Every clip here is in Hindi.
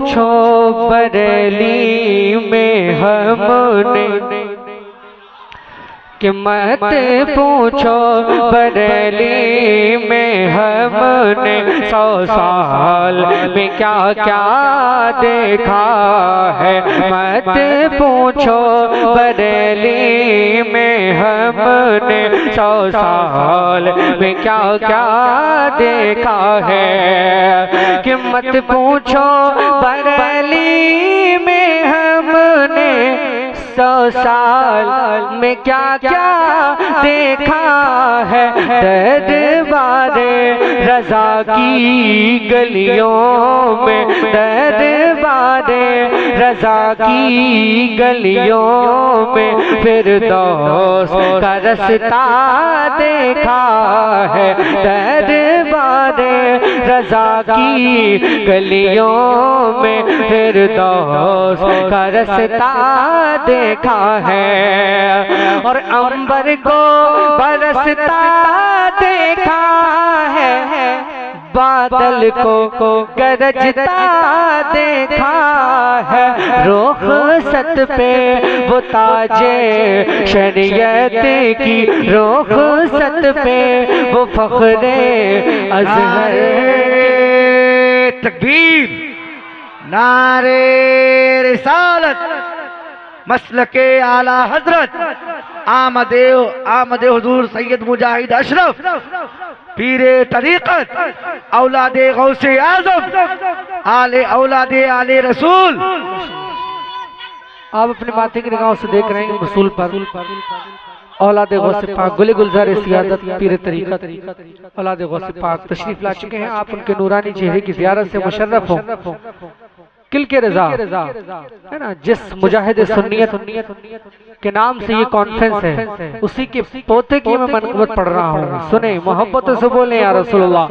पूछो बरेली में हमने कि मत पूछो बरेली में हमने 100 साल में क्या क्या देखा है। मत पूछो बरेली में हमने 100 साल में क्या क्या देखा है। कि मत पूछो बरेली में हमने 100 साल में क्या क्या देखा है। दरबारे रज़ा की गलियों में, दरबारे रज़ा की गलियों में फिरदौस का रास्ता देखा है। दरबारे रज़ा की गलियों में फिरदौस का रास्ता देखा है। और अंबर को बरसता देखा है, बादल को गरजता देखा है। रुखसत पे वो ताजे शरीयत की, रुखसत पे वो फख्रे अज़हर। तकबीर, नारे रिसालत, मसलके आला हजरत, आमदे हुजूर सैयद मुजाहिद अशरफ पीरे तरीक़त औलादे गौसे आज़म आले औलादे आले रसूल। आप अपने माथे की निगाहों से देख रहे हैं रसूल पर औलादे गौसे पाक गुले गुलजार सियादत पीरे तरीक़त औलादे गौसे पाक तशरीफ ला चुके हैं। आप उनके नूरानी चेहरे की ज़ियारत से मुशर्रफ हो। किल के रजा है ना, जिस मुजाहिद सुन्नियत के नाम से ये कॉन्फ्रेंस है, उसी के पोते की मैं मनक़बत पढ़ रहा हूँ। सुने, मोहब्बत से बोले या रसूलुल्लाह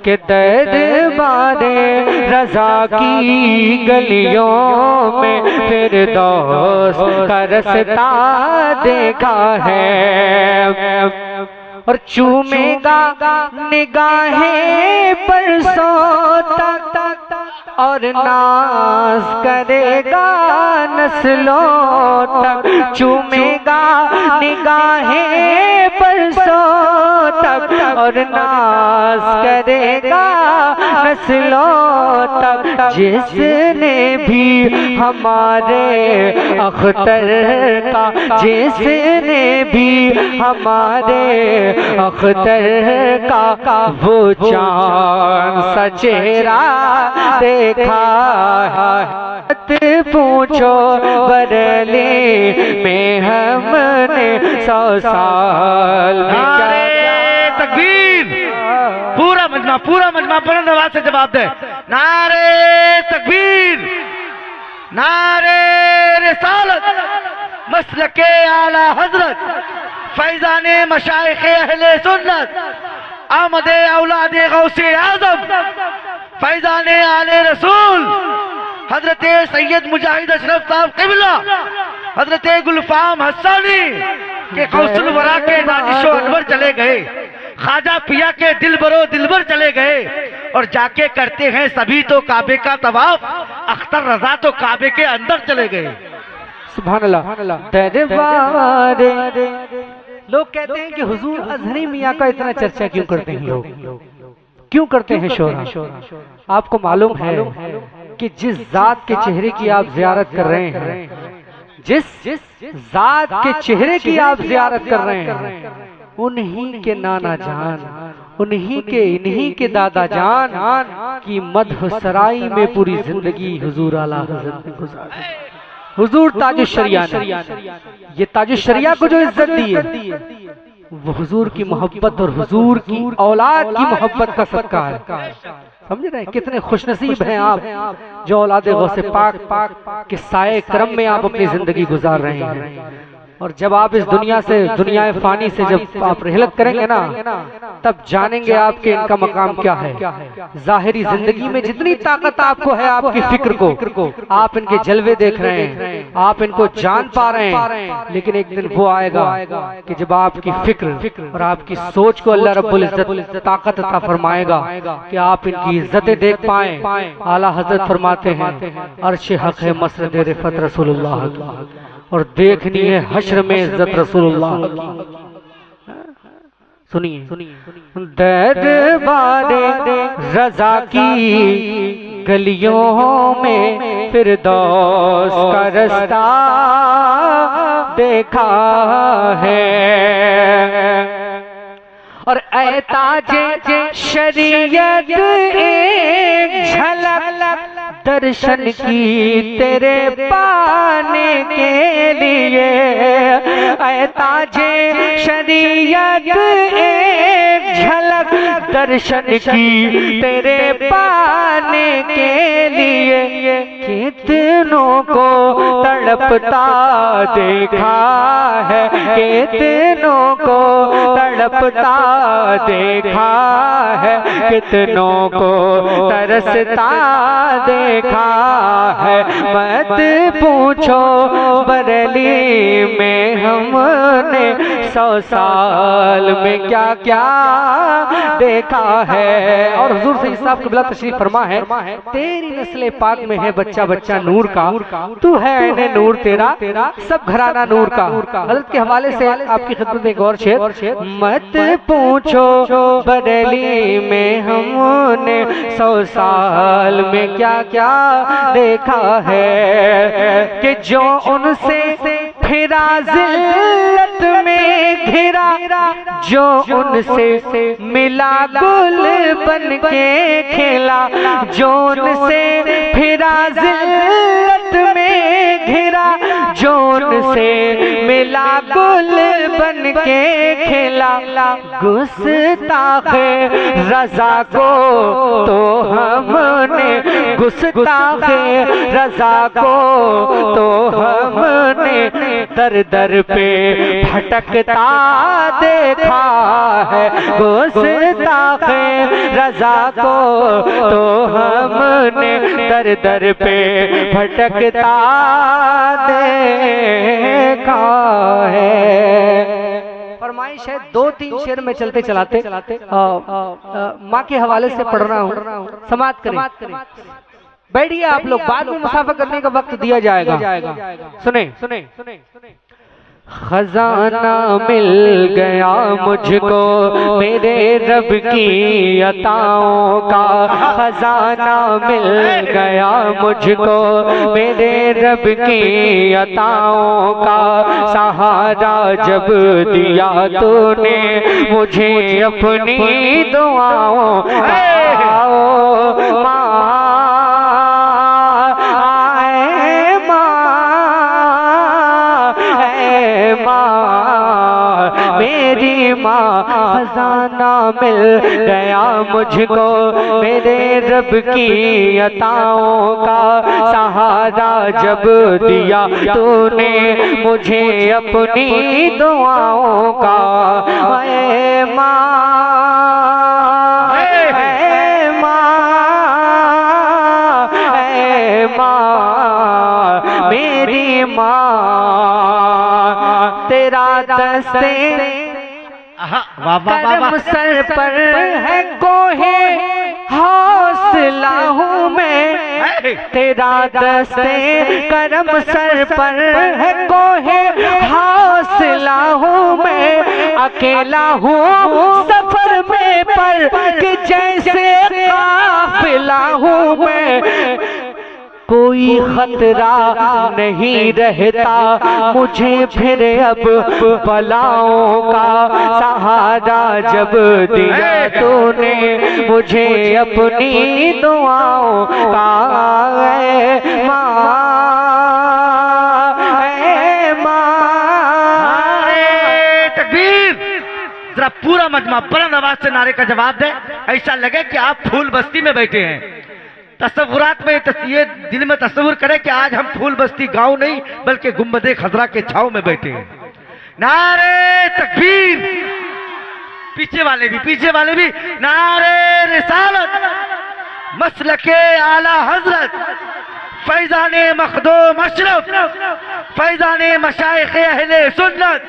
के दरबारे रज़ा की गलियों में फिरदौस का रास्ता देखा है। और चूमेगा निगाहें परसों तक और नाज करेगा नस्लों तक। चूमेगा निगाहें परसों तक और नाज करेगा नस्लों तक। जिसने भी हमारे अख्तर का, जिसने भी हमारे अख्तर का वो चांद सा चेहरा देखा है। पूछो बरेली में हमने 100 साल में क्या। तकबीर, पूरा मजमा बुलंद आवाज से जवाब दे। नारे तकबीर, नारे रिसालत, मसलके आला हजरत, फैजाने मशाइखे अहले सुन्नत, आमदे औलादे गौसे आज़म, फैजाने आले रसूल, हजरत सैयद मुजाहिद अशरफ साहब क़िबला, हजरत गुलफाम हस्सानी के कौसुल वरा के नाजिशो अनवर चले गए, ख्वाजा पिया के दिलबरो दिलबर चले गए और जाके करते हैं सभी तो काबे का तवाफ। अख्तर रजा तो काबे के अंदर चले गए। सुभान अल्लाह। दरबारे लोग कहते हैं कि हुजूर अज़हरी मियाँ का इतना चर्चा क्यों करते हैं लोग, क्यों करते हैं शोरा। आपको मालूम है कि जिस जात के चेहरे की आप जियारत कर रहे हैं, जिस जात के चेहरे की आप जियारत कर रहे हैं, उन्हीं के नाना जान, उन्हीं के इन्हीं के दादा जान की मदह सराई में पूरी जिंदगी हुजूर आला हज़रत ने गुजारी। हुजूर ताजुश्शरिया ने, ये ताजुश्शरिया को जो इज्जत दी है वो हुजूर की मोहब्बत और हुजूर की औलाद की मोहब्बत का सदका है। समझ रहे हैं कितने खुशनसीब हैं आप जो औलादे गौसे पाक के साए करम में आप अपनी जिंदगी गुजार रहे हैं। और जब आप इस दुनिया से, दुनिया फानी से जब आप रिहलत करेंगे ना, तब जानेंगे आपके इनका मकाम क्या है। जाहिरी जिंदगी में जितनी ताकत आपको है आपकी फिक्र को, आप इनके जलवे देख रहे हैं, आप इनको जान पा रहे हैं, लेकिन एक दिन वो आएगा कि जब आपकी फिक्र और आपकी सोच को अल्लाह रब्बुल इज्जत ताकत अता फरमाएगा कि आप इनकी इज्जतें देख पाएं। आला हजरत फरमाते हैं अर्श हक है मसरद रिफत रसूलुल्लाह की, और देखनी है हश्र में इज्जत रसूलुल्लाह की। सुनिए, दरबारे रजा की गलियों में फिरदौस का रास्ता देखा है, और ऐ ताजे शरीयत एक झलक दर्शन की तेरे पाने के लिए, ऐ ताजे शरीयत एक झलक दर्शन की तेरे पाने के लिए, कितनों को तड़पता देखा है, कितनों को तड़पता देखा है, कितनों को तरसता देखा है। मत पूछो बरेली में हमने 100 साल में क्या क्या देखा है। और हुजूर से साहब क़िबला तशरीफ फरमा है, तेरी नस्ल पाक में है बच्चा बच्चा नूर का, तू है इन्हें नूर तेरा, सब घराना नूर का। हज़रत के हवाले से आपकी खिदमत में एक और शेर, मत पूछो बरेली में हमने 100 साल में क्या क्या देखा है, कि जो उनसे फिरा जिल्लत में घिरा, जो उनसे मिला गुल बन के खेला, जो उनसे फिरा जिल्लत में घिरा, जो उनसे मिला गुल बन के खेला, गुस्ताखे रजा को तो हमने, गुस्ताखे रजा को तो हमने दर दर पे भटकता देखा है, गुस्ताखे रजा को तो हमने दर दर पे भटकता देखा है। फरमाइश है 2-3 शेर में चलते चलाते माँ के हवाले से पढ़ रहा हूँ, समाप्त करें। बैठिए आप लोग, बाद में मुसाफा करने का वक्त दिया जाएगा। सुने, खजाना मिल गया मुझको मेरे रब की अताओं का, खजाना मिल गया मुझको मेरे रब की अताओं का, सहारा जब दिया तूने मुझे अपनी दुआओं का। मेरी माँ खजाना मिल गया मुझको मेरे रब की अताओं का, सहारा जब दिया तूने मुझे अपनी दुआओं का। ऐ माँ, ऐ माँ, मेरी माँ, तेरा दस्ते करम सर पर है कोहे हौसला हूँ मैं, तेरा दस्ते करम सर पर है कोहे हौसला हूँ मैं, अकेला हूँ सफर में पर कि जैसे काफिला हूँ मैं, कोई खतरा नहीं रहता मुझे फिर अब बलाओं का, सहारा जब दिया तूने मुझे अपनी दुआओं का। ऐ माँ, ऐ माँ, तकबीर। जरा पूरा मजमा बुलंद आवाज से नारे का जवाब दे, ऐसा लगे कि आप फूल बस्ती में बैठे हैं। तस्वुरात में ये दिल में तस्वुर करें कि आज हम फूल बस्ती गांव नहीं बल्कि गुंबदे खजरा के छाव में बैठे हैं। नारे तकबीर, पीछे वाले भी नारे रिसालत, मसलके आला हजरत, फैजाने मखदूम अशरफ, फैजाने मशाइखे अहले सुन्नत।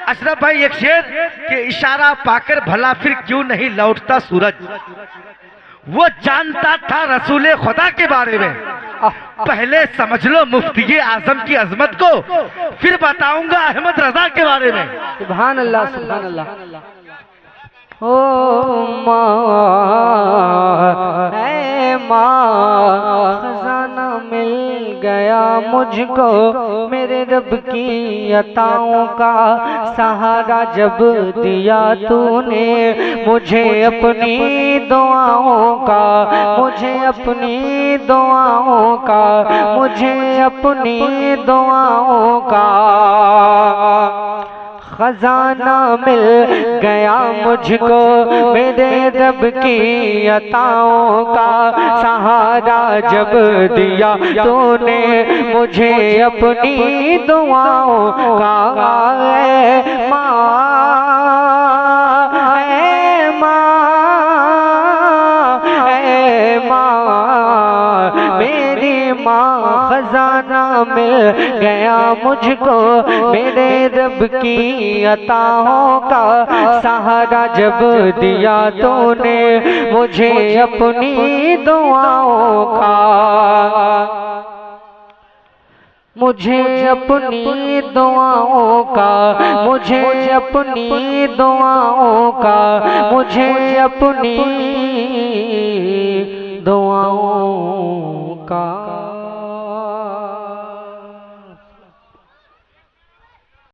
अशरफ भाई एक शेर के इशारा पाकर भला फिर क्यों नहीं लौटता सूरज। वो जानता था रसूले खुदा के बारे में, पहले समझ लो मुफ्ती आजम की अजमत को, फिर बताऊंगा अहमद रजा के बारे में। सुभान अल्लाह, सुभान अल्लाह। ओ माँ, ऐ माँ, खजाना मिल गया मुझको मेरे रब की अताओं का, सहारा जब दिया तूने मुझे अपनी दुआओं का, मुझे अपनी दुआओं का, मुझे अपनी दुआओं का। खजाना मिल गया मुझको मेरे रब की अताओं का, सहारा जब दिया तूने मुझे अपनी दुआओं का। ऐ माँ, ऐ माँ, ऐ माँ, मेरी माँ, खजाना मिल गया मुझको मेरे रब की अताओं का, सहारा जब दिया तूने मुझे अपनी दुआओं का, मुझे अपनी दुआओं का, मुझे अपनी दुआओं का, मुझे अपनी दुआओं का।